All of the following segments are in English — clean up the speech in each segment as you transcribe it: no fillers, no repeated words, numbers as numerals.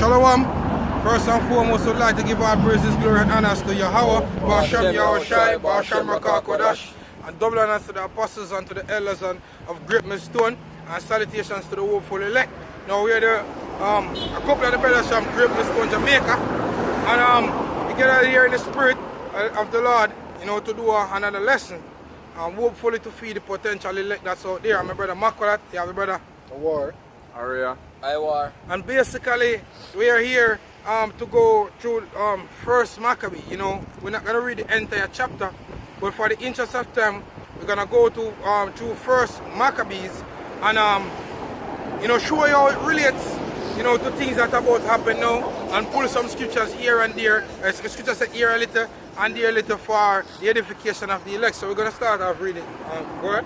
Shalom. First and foremost, I'd like to give all praises, glory, and honors to Yahweh, Basham Yahushai, Basham Rakah Kodash, and double honors to the apostles and to the elders of Great Millstone, and salutations to the hopeful elect. Now we're there, a couple of the brothers from Great Millstone, Jamaica, and we get out here in the spirit of the Lord, you know, to do another lesson, and hopefully to feed the potential elect that's out there. My brother Makolat, you have my brother War. Aria. I war. And basically, we are here to go through First Maccabee. You know, we're not gonna read the entire chapter, but for the interest of time, we're gonna go to through First Maccabees and you know, show you how it relates, you know, to things that are about to happen now, and pull some scriptures here and there. Scriptures say here a little and there a little for the edification of the elect. So we're gonna start off reading. Go ahead.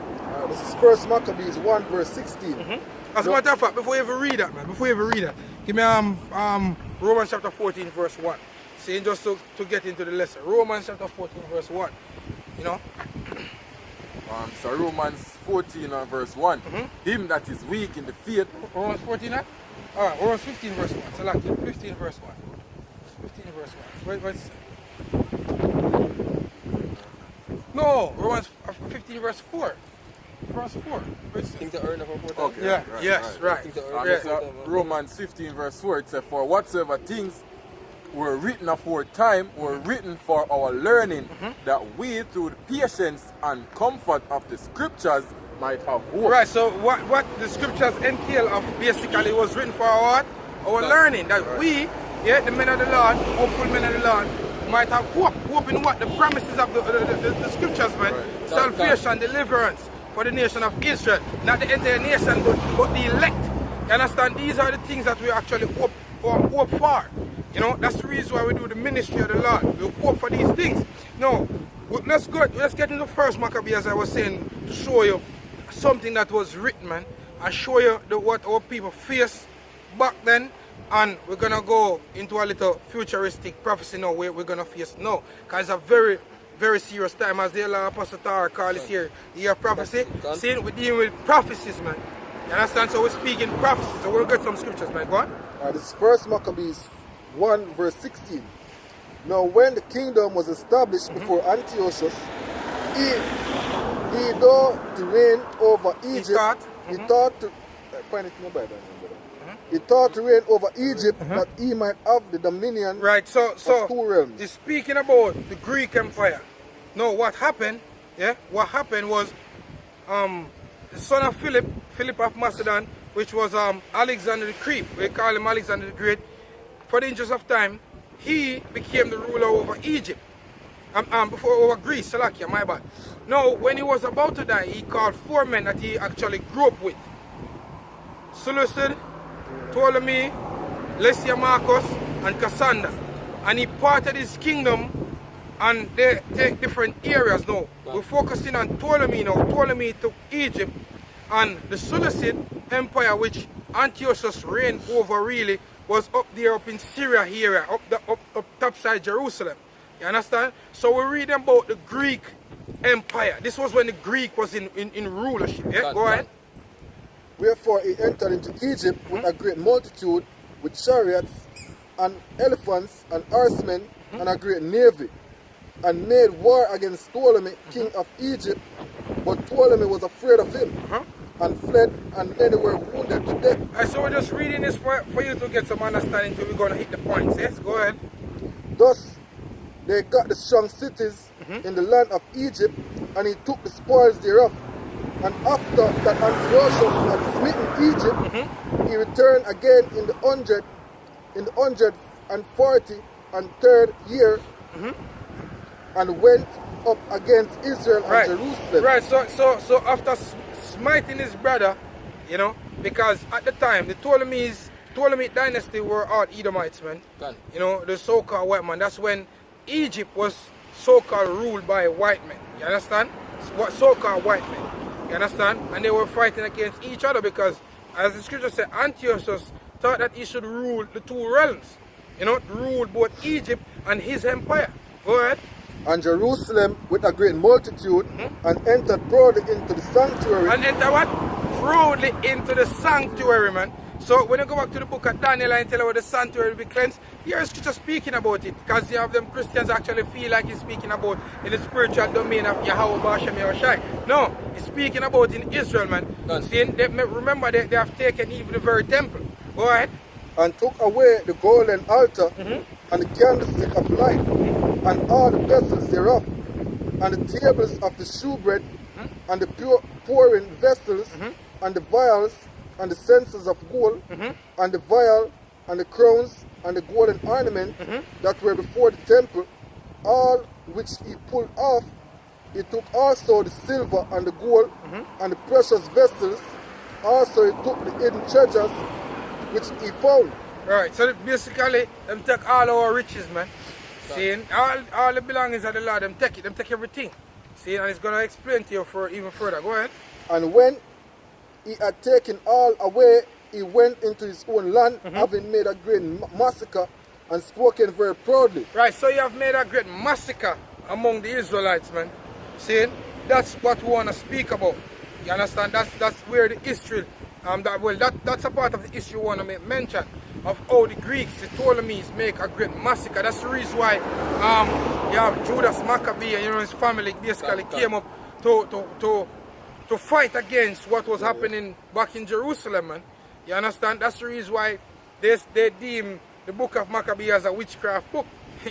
This is First Maccabees 1 verse 16. As a matter of fact, before you even read that, man, give me Romans chapter 14 verse 1. See, just to get into the lesson. Romans chapter 14 verse 1. You know? So Romans 14 verse 1. Him that is weak in the faith. Romans 14, huh? Alright, Romans 15 verse 1. So like 15 verse 1. 15 verse 1. What's it? No, Romans 15 verse 4. Verse 4. Things that earn of a Okay, yeah, right, yes, right. Romans 15 verse 4, it says, for whatsoever things were written aforetime were written for our learning, that we through the patience and comfort of the scriptures might have hope. Right, so what the scriptures entail of basically was written for our learning, that we, the men of the Lord, hopeful men of the Lord, might have hope. Hope in what? The promises of the scriptures, man. Right. Salvation, deliverance for the nation of Israel. Not the entire nation, but the elect. You understand? These are the things that we actually hope for. You know, that's the reason why we do the ministry of the Lord. We hope for these things. Now, let's get into First Maccabee, as I was saying, to show you something that was written, man, and show you what our people faced back then. And we're gonna go into a little futuristic prophecy now, where we're gonna face now, because it's a very, very serious time, as the Apostle Tara call is here, the year of prophecy. See, we're dealing with prophecies, man. You understand? So we're speaking prophecies. So we'll get some scriptures, man. Go on. This is First Maccabees 1 verse 16. Now when the kingdom was established before Antiochus, he thought to reign over Egypt. He thought to find it in the Bible. He thought to reign over Egypt, that he might have the dominion of 2 realms. He's speaking about the Greek Empire. Now what happened, what happened was the son of Philip of Macedon, which was Alexander the Great, we call him Alexander the Great, for the interest of time, he became the ruler over Egypt, over Greece, Salakia, my bad. Now when he was about to die, he called 4 men that he actually grew up with. Seleucid, Ptolemy, Lysimachus, and Cassander. And he parted his kingdom, and they take different areas now. We're focusing on Ptolemy now. Ptolemy took Egypt, and the Seleucid Empire, which Antiochus reigned over, really was up there, up in Syria here, up top side Jerusalem. You understand? So we're reading about the Greek Empire. This was when the Greek was in rulership. Yeah? Go ahead. Wherefore he entered into Egypt with a great multitude, with chariots and elephants and horsemen, and a great navy, and made war against Ptolemy, king of Egypt. But Ptolemy was afraid of him, and fled, and many were wounded to death. Right, so we're just reading this for you to get some understanding until we're going to hit the points. Yes, go ahead. Thus they got the strong cities in the land of Egypt, and he took the spoils thereof. And after that Antiochus had smitten Egypt, he returned again in the 143rd year, and went up against Israel and Jerusalem. Right, so after smiting his brother, you know, because at the time the Ptolemaic dynasty were all Edomites, man. You know, the so-called white man. That's when Egypt was so-called ruled by white men. You understand? What so-called white men. You understand? And they were fighting against each other because, as the scripture said, Antiochus thought that he should rule the 2 realms. You know, rule both Egypt and his empire. Go ahead. And Jerusalem with a great multitude, and entered proudly into the sanctuary. And enter what? Proudly into the sanctuary, man. So when you go back to the book of Daniel and tell you about the sanctuary will be cleansed, here is scripture speaking about it. Because you have them Christians actually feel like he's speaking about in the spiritual domain of Yahweh Bashem Yahushai. No, he's speaking about in Israel, man. Saying remember they have taken even the very temple. Go ahead. And took away the golden altar and the candlestick of light and all the vessels thereof, and the tables of the shewbread and the pure pouring vessels and the vials and the censers of gold and the vial and the crowns and the golden ornament that were before the temple, all which he pulled off. He took also the silver and the gold and the precious vessels. Also he took the hidden treasures which he found. Right, so basically, them take all our riches, man. Seeing all the belongings of the Lord, them take everything. See, and it's going to explain to you for even further. Go ahead. And when he had taken all away, he went into his own land, having made a great massacre and spoken very proudly. Right, so you have made a great massacre among the Israelites, man. See, that's what we want to speak about. You understand? That's where the history, that's a part of the history we want to make mention of how the Greeks, the Ptolemies, make a great massacre. That's the reason why you have Judas Maccabee and his family basically came up to fight against what was happening back in Jerusalem, man. You understand? That's the reason why they deem the book of Maccabee as a witchcraft book,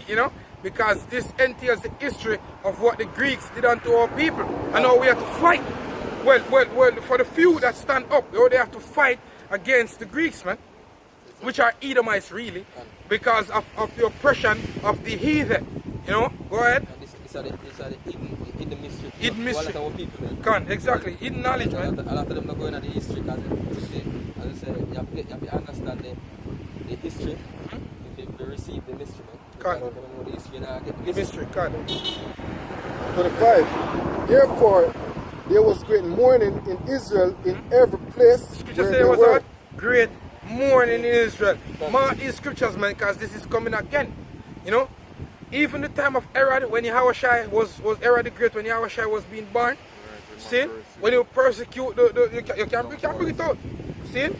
you know, because this entails the history of what the Greeks did unto our people. And now we have to fight. Well, for the few that stand up, they have to fight against the Greeks, man, which are Edomites, really, because of the oppression of the heathen. You know, go ahead. These are the hidden mystery. Hidden mystery. Our people, man. Can, exactly. Hidden knowledge, man. A lot of them not going into the history because, as I said, you have to understand the history if you receive the mystery, man. Can. You don't know the history, you don't get The mystery, can. 25. Therefore, there was great mourning in Israel in every place. Scripture where say they was were. a great mourning in Israel. Mark these scriptures, man, because this is coming again. You know, even the time of Herod, when Yahushai was Herod the Great, when Yahushai was being born. See, when you persecute you can bring it out. See,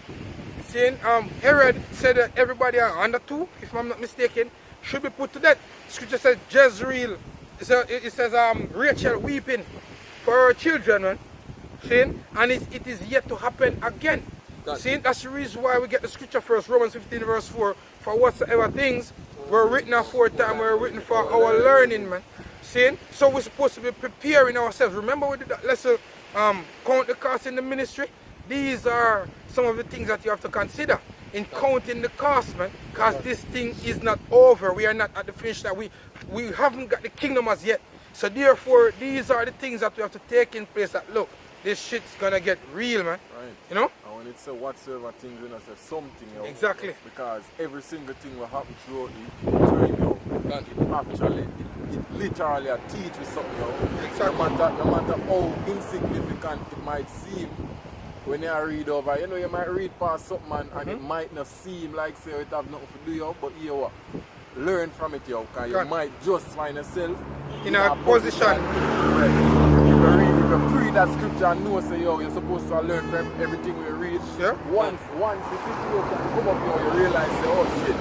Herod said that everybody under 2, if I'm not mistaken, should be put to death. Scripture says Jezreel. It says Rachel weeping for her children, man. See, and it is yet to happen again. See, that's the reason why we get the scripture first, Romans 15 verse 4. For whatsoever things were written aforetime were written for our learning, man. See, so we're supposed to be preparing ourselves. Remember we did that lesson, count the cost in the ministry. These are some of the things that you have to consider in counting the cost, man. Because this thing is not over. We are not at the finish that we haven't got the kingdom as yet. So therefore, these are the things that we have to take in place. That look, this shit's gonna get real, man. Right. You know? And when it's a whatsoever thing, you know, say something, you know. Exactly. Because every single thing will happen throughout the time, you know. It literally teach you something, you know. Exactly. No matter how insignificant it might seem, when you read over, you know, you might read past something and it might not seem like say it have nothing to do, yo, but you what? Learn from it, yo, because you might just find yourself in a position. If you read that scripture and know, say, yo, you're supposed to learn from everything we read. Yeah. Once the situation come up, yo, you realize, say, oh shit,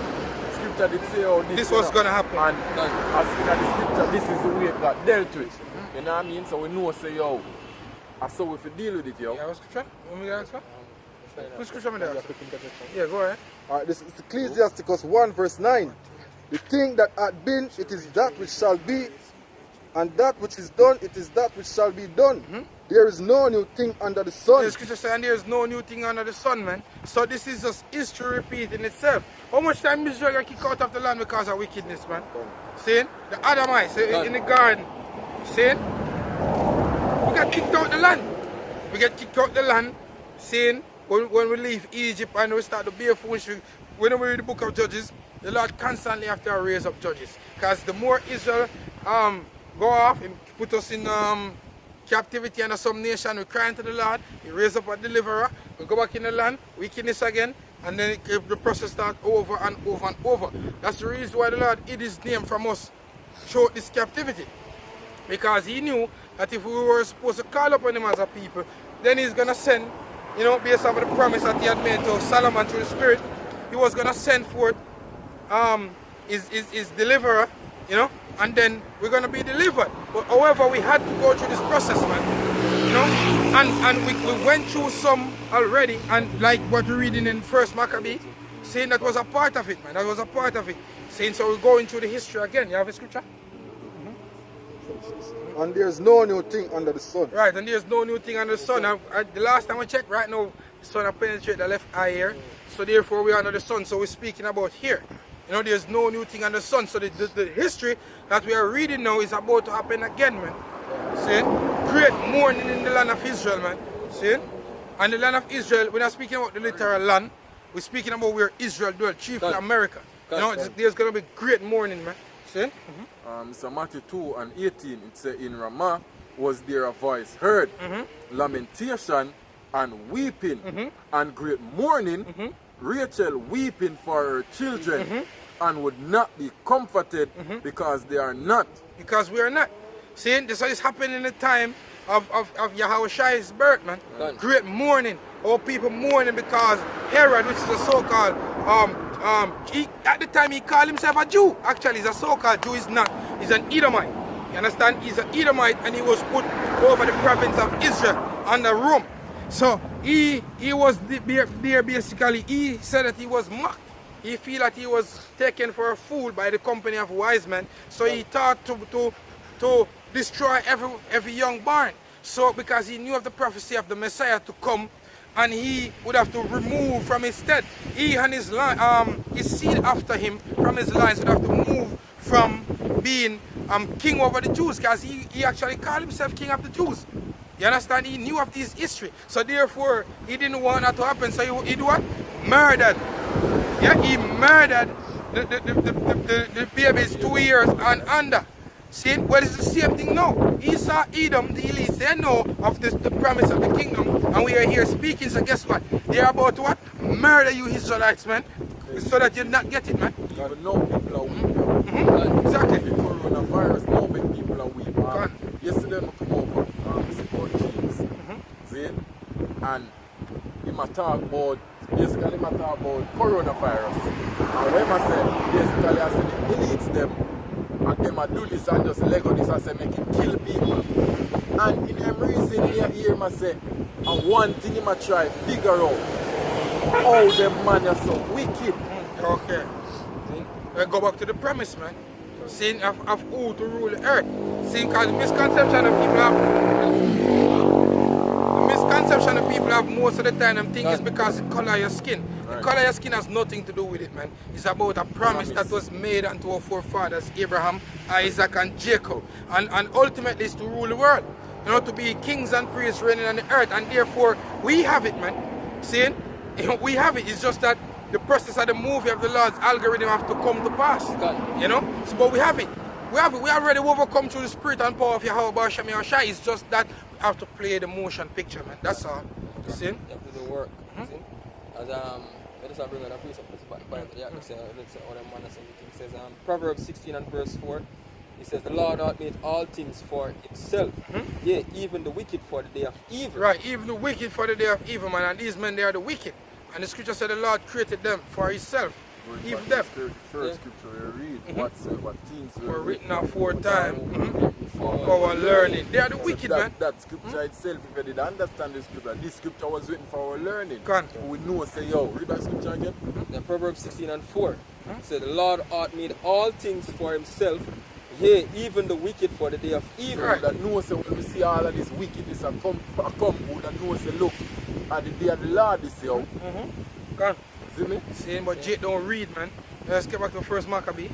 scripture did say, oh, This was gonna happen. And as in the scripture, this is the way it got dealt with. You know what I mean? So we know, say, yo, so if you deal with it, yo. Yeah, what scripture? Want me to answer? What scripture am I there? Yeah, go ahead. Alright, this is Ecclesiasticus 1 verse 9. The thing that had been, it is that which shall be, and that which is done, it is that which shall be done. There is no new thing under the sun. The scripture says, and there is no new thing under the sun, man. So this is just history repeating itself. How much time Israel got kicked out of the land because of wickedness, man? Seeing? The Adamites in the garden. Seeing? We got kicked out the land. We get kicked out the land. Seeing? When we leave Egypt and we start to be a foolish, when we read the book of Judges, the Lord constantly have to raise up judges. Because the more Israel go off and put us in captivity under some nation, we cry to the Lord, He raise up a deliverer, we go back in the land, wickedness again, and then the process starts over and over and over. That's the reason why the Lord hid His name from us throughout this captivity. Because He knew that if we were supposed to call upon Him as a people, then He's going to send you know, based off of the promise that he had made to Solomon through the Spirit, he was going to send forth his deliverer, you know, and then we're going to be delivered. But however, we had to go through this process, man, you know, and we went through some already, and like what we're reading in 1 Maccabee, saying that was a part of it, man, that was a part of it. Saying, so we're going through the history again. You have a scripture? And there's no new thing under the sun. Right, and there's no new thing under the sun. The last time I checked, right now, the sun has penetrated the left eye here. So therefore, we are under the sun. So we're speaking about here. You know, there's no new thing under the sun. So the history that we are reading now is about to happen again, man. See? Great mourning in the land of Israel, man. See? And the land of Israel, we're not speaking about the literal land. We're speaking about where Israel dwelt, chiefly America. You know, there's going to be great mourning, man. See? So Matthew 2 and 18, it says, in Ramah was there a voice heard, lamentation and weeping, and great mourning, Rachel weeping for her children, and would not be comforted because they are not. Because we are not. See, this is happening in the time of Yahushai's birth, man. Great mourning. All people mourning because Herod, which is a so-called at the time he called himself a Jew. Actually, he's a so-called Jew. He's not. He's an Edomite. You understand? He's an Edomite, and he was put over the province of Israel under Rome. So he was there basically. He said that he was mocked. He feel that he was taken for a fool by the company of wise men. So he thought to destroy every young born. So because he knew of the prophecy of the Messiah to come, and he would have to remove from his stead. He and his seed after him from his lines would have to move from being king over the Jews, because he actually called himself king of the Jews. You understand? He knew of this history. So therefore, he didn't want that to happen. So he did what? Murdered. Yeah, he murdered the babies 2 years and under. See, well, it's the same thing now. Esau, Edom, the elites, they know of the promise of the kingdom, and we are here speaking. So guess what? They're about to what? Murder you Israelites, man, so that you not get it, man. But now people are weak. Exactly. The coronavirus now make people are weak. Yesterday I come over about James, see, and he might talk about, basically he might talk about coronavirus. And when I say, basically I said the elites them, and them a do this and just Lego this and say make it kill people. And in them reason here I say, and one thing you might try figure out how them man are so wicked. Okay. We go back to the premise, man. Seeing of who to rule the earth. Seeing because the misconception of people have most of the time them think it's because the color of your skin. The color of your skin has nothing to do with it, man. It's about a promise that was made unto our forefathers, Abraham, Isaac, and Jacob. And ultimately it's to rule the world. You know, to be kings and priests reigning on the earth. And therefore, we have it, man. Seeing? We have it. It's just that the process of the movie of the Lord's algorithm have to come to pass. You know? So, but we have it. We have it. We already overcome through the spirit and power of Yahweh Basham Yahushai. It's just that we have to play the motion picture, man. That's all. You see? You have to do work. See? As I just bring a piece of this Bible. Yeah, let's say what I'm gonna say. It says Proverbs 16 and verse 4. It says, the Lord hath made all things for himself. Yea, even the wicked for the day of evil. Right, even the wicked for the day of evil, man. And these men, they are the wicked. And the scripture said the Lord created them for himself. Even them. First scripture we read, what things were written aforetime for our learning. They are the wicked, man. That scripture itself, if you did understand the scripture, this scripture was written for our learning. Can. We know, say, yo, read that scripture again. The Proverbs 16 and 4. It said, the Lord hath made all things for himself. Yea, even the wicked for the day of evil. Right. That knows when we see all of this wickedness and come who that knows say, look, at the day of the Lord this year. Can. See me? See, but Jake don't read, man. Let's get back to 1 Maccabee.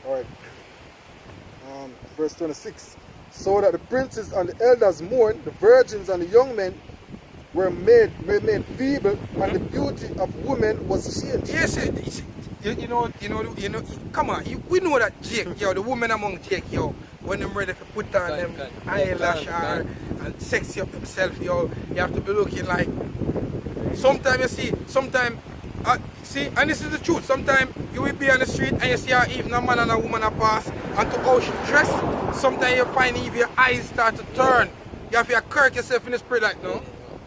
Alright. Verse 26. So that the princes and the elders mourned, the virgins and the young men were made feeble, and the beauty of women was changed. Yes, you know, come on, we know that Jake, yo, the woman among Jake, yo, when they're ready to put on them eyelash and sexy up themselves, yo, you have to be looking like, sometimes you see, see, and this is the truth, sometimes you will be on the street and you see how even a man and a woman are pass, and to how she dress, sometimes you find even your eyes start to turn. You have to correct yourself in the spirit like, no,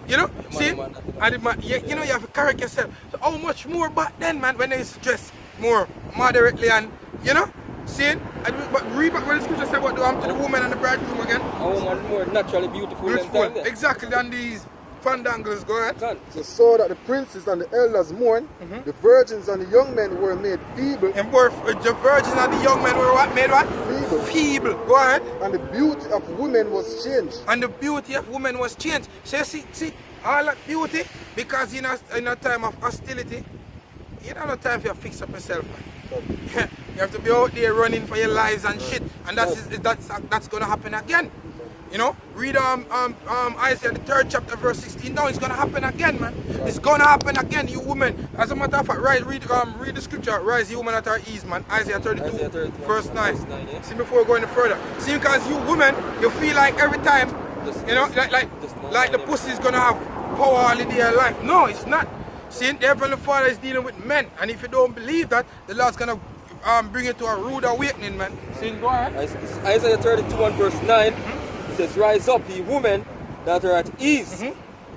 You know, Man, see? man, And the man, you know, you have to correct yourself. So how much more back then, man, when they used to dress more moderately and, you know, see? But read back what the scripture said what do to the woman and the bridegroom again. A woman more naturally beautiful than Beautiful. time there. Exactly, than these fandangles. Go ahead. Can. So that the princes and the elders mourned, the virgins and the young men were made feeble, And both the virgins and the young men were what? Made what? Feeble. Feeble. Go ahead. and the beauty of women was changed. And the beauty of women was changed. So you see, all that beauty, because in a time of hostility, you don't have time for you to fix up yourself, man. You have to be out there running for your lives and shit, and that's gonna happen again. You know, read Isaiah the 3rd chapter verse 16. Now it's gonna happen again, man. It's gonna happen again, you women. As a matter of fact, read the scripture. Rise, you women at our ease, man. Isaiah 32, Isaiah 32, verse 9. verse 9, yeah. See, before going any further. See, because you women, you feel like every time, you know, like the pussy is gonna have power all in their life. No, it's not. See, the Heavenly Father is dealing with men, and if you don't believe that, the Lord's gonna bring you to a rude awakening, man. See, go ahead. Isaiah 32 and verse 9, it says, rise up, ye women that are at ease.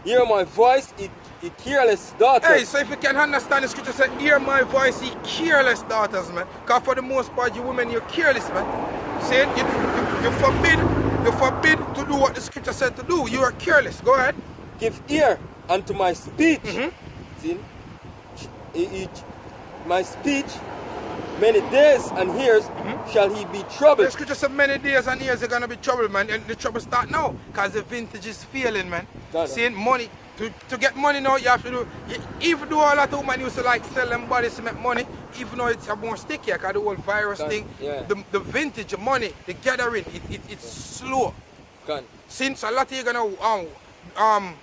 Hear my voice, ye careless daughters. Hey, so if you can understand the scripture, say, hear my voice, ye careless daughters, man. Because for the most part, you women, you're careless, man. See, you forbid to do what the scripture said to do. You are careless. Go ahead. Give ear unto my speech. See? My speech, many days and years shall he be The troubled. scripture said many days and years are going to be trouble, man. And the trouble start now. Because the vintage is failing, man. Got it. See, money, to get money now, you have to do, even though all that women used to like sell them bodies to make money, even though it's a more sticky, because the whole virus Got it, thing, yeah. the vintage, the money, the gathering, it's slow. Can. Since a lot of you gonna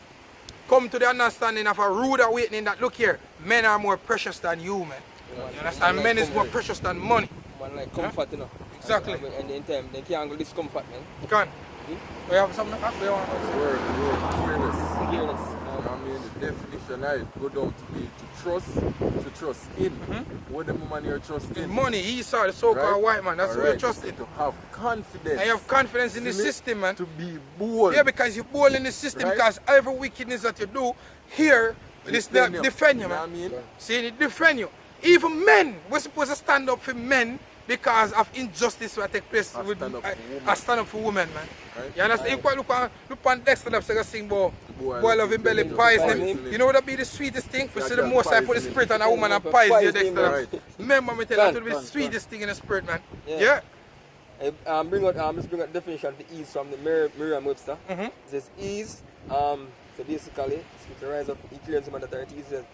come to the understanding of a rude awakening that look here, men are more precious than you, man. You understand? Men is more precious than money. Man like comfort, you know. Exactly. And in time, they can't go discomfort, man. You can. We have something else we want to say. Word careless. Careless. I mean, the definition I go down to be to trust in. What the woman you're trusting? In money, Esau, the so-called Right? white man, that's what you're trusting. To have confidence. I have confidence in the See me? system, man. To be bold. Yeah, because you're bold in the system, Right? because every wickedness that you do here, this Defend you. defend you, You know man. what I mean? See, it defend you. Even men, we're supposed to stand up for men because of injustice that take place. I With, stand up for women. I stand up for women, man. Right? You understand? You look on Dexter up, so sing about boy love him belly Just poison him. poison You know what would be the sweetest thing? For Yeah, see the just most I put the poison spirit him. on a woman and Yeah, pies poison you him, Dexter. right. Remember me tell you that would be the Done. sweetest thing in the spirit, man. Yeah. Yeah. Let's bring out the definition of the ease from the Merriam-Webster. It says ease, so basically, to rise up, he clears about that it says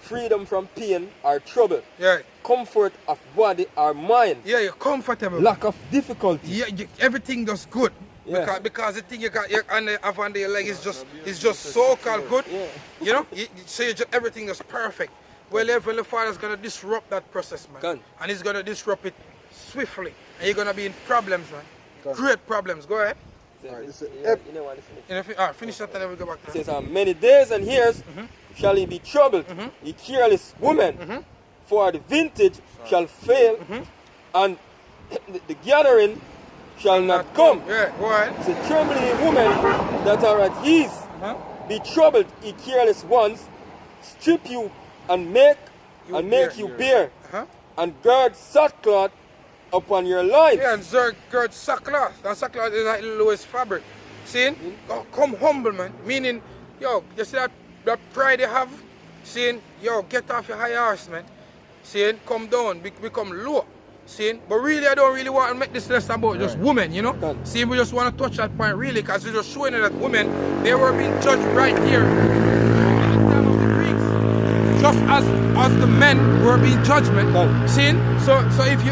freedom from pain or trouble, Yeah. comfort of body or mind, Yeah, you're comfortable. lack of difficulty. Yeah, everything does good. Yeah. Because the thing you got have under your leg is just so called good. Yeah. You know, so everything is perfect. Well, Heavenly Father's gonna disrupt that process, man. Can. And he's gonna disrupt it swiftly. And you're gonna be in problems, man. Great problems. Go ahead. Alright, this is You know what it is. And if, finish that and then we go back. It says, many days and years shall he be troubled, ye careless woman, for the vintage shall fail, and the gathering shall not come. Yeah, go ahead. So trembling ye women that are at ease, be troubled, ye careless ones, strip you and make you bare, and gird sackcloth upon your lives. Yeah, and gird sackcloth. And sackcloth is like the lowest fabric. See? Come humble, man. Meaning, yo, you see that pride you have? Saying, yo, get off your high horse, man. Saying, come down, become low. Saying, but really, I don't really want to make this lesson about just women, you know? See, we just want to touch that point, really, because we're just showing you that women, they were being judged right here in the time of the Greeks. Just as the men were being judged, man. See? So if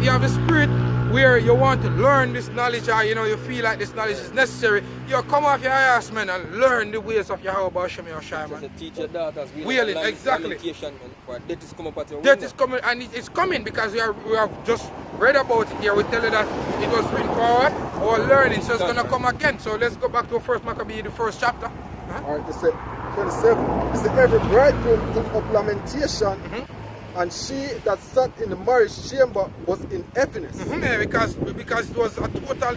you have a spirit where you want to learn this knowledge, or you feel like this knowledge is necessary, you come off your ass, man, and learn the ways of Yahweh Shem Yahushua, man. To teach your daughters, Really, exactly. lamentation, man, for death is coming upon your Death window. is coming, and it's coming because we have just read about it here. We tell you that it was written for our learning, so it's going to come again. So let's go back to 1 Maccabee, the first chapter. Alright, this is 27. This is every bridegroom took up lamentation and she that sat in the marriage chamber was in heaviness. Yeah, because it was a total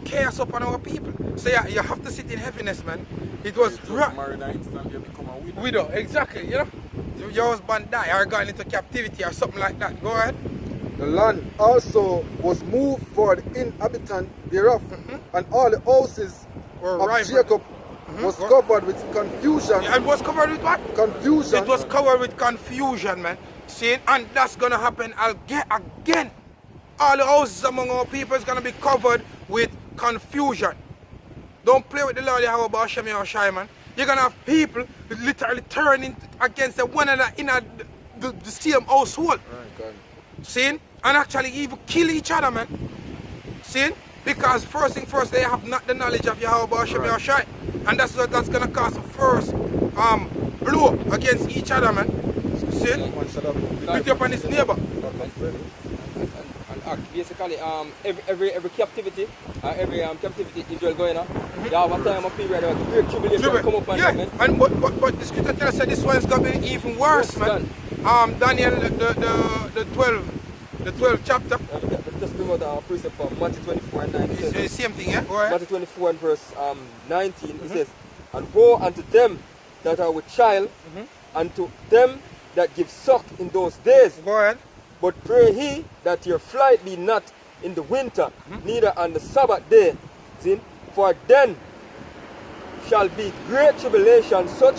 chaos upon our people. So yeah, you have to sit in heaviness, man. It was married an instant, you become a widow. widow, exactly, you know. Your husband died or gone into captivity or something like that. Go ahead. The land also was moved for the inhabitant thereof, and all the houses Were of ripe. Jacob was covered with confusion. Yeah, it was covered with what? Confusion. It was covered with confusion, man. See, and that's gonna happen again. All the houses among our people is gonna be covered with confusion. Don't play with the Lord Yahweh Hashem Yahushai, man. You're gonna have people literally turning against one another in the same household. Right, God. See? And actually even kill each other, man. See? Because first thing first, they have not the knowledge of Yahweh Hashem Yahushai. And that's gonna cause the first blow against each other, man. See? One shut up. Pick up on his neighbor. And basically, every captivity, every captivity Israel going on, you have a time of period where the great tribulation come up and Yeah, man. and but the scripture tells us that this one's gonna be even worse, man. Daniel the 12th chapter. Just bring out a precept from Matthew 24 and 9. It It's the says, same thing, yeah? Go ahead. Matthew 24 and verse 19, it says, and woe unto them that are with child, and to them that give suck in those days. Go ahead. But pray he that your flight be not in the winter, neither on the Sabbath day. See? For then shall be great tribulation, such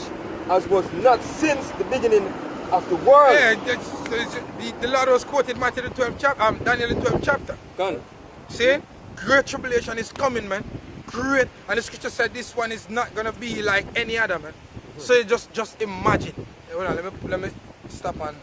as was not since the beginning of the world. Yeah, the Lord was quoted Matthew the 12th chapter, Daniel the 12th chapter. Gone. See? Great tribulation is coming, man. Great. And the scripture said this one is not gonna be like any other, man. So you just imagine. Hold on, let me stop on